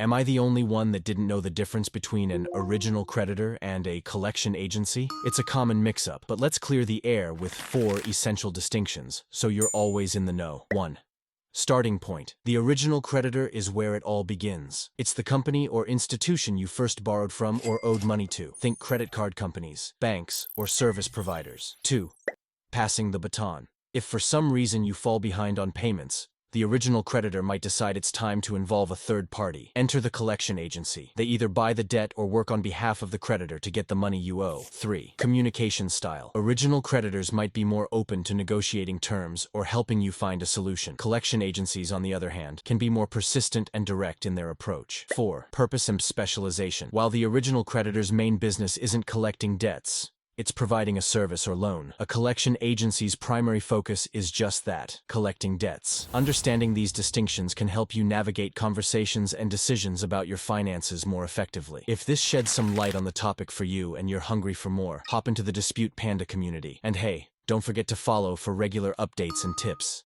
Am I the only one that didn't know the difference between an original creditor and a collection agency? It's a common mix-up, but let's clear the air with 4 essential distinctions, so you're always in the know. 1. Starting point. The original creditor is where it all begins. It's the company or institution you first borrowed from or owed money to. Think credit card companies, banks, or service providers. 2. Passing the baton. If for some reason you fall behind on payments, the original creditor might decide it's time to involve a third party. Enter the collection agency. They either buy the debt or work on behalf of the creditor to get the money you owe. 3. Communication style. Original creditors might be more open to negotiating terms or helping you find a solution. Collection agencies, on the other hand, can be more persistent and direct in their approach. 4. Purpose and specialization. While the original creditor's main business isn't collecting debts, it's providing a service or loan. A collection agency's primary focus is just that, collecting debts. Understanding these distinctions can help you navigate conversations and decisions about your finances more effectively. If this sheds some light on the topic for you and you're hungry for more, hop into the Dispute Panda community. And hey, don't forget to follow for regular updates and tips.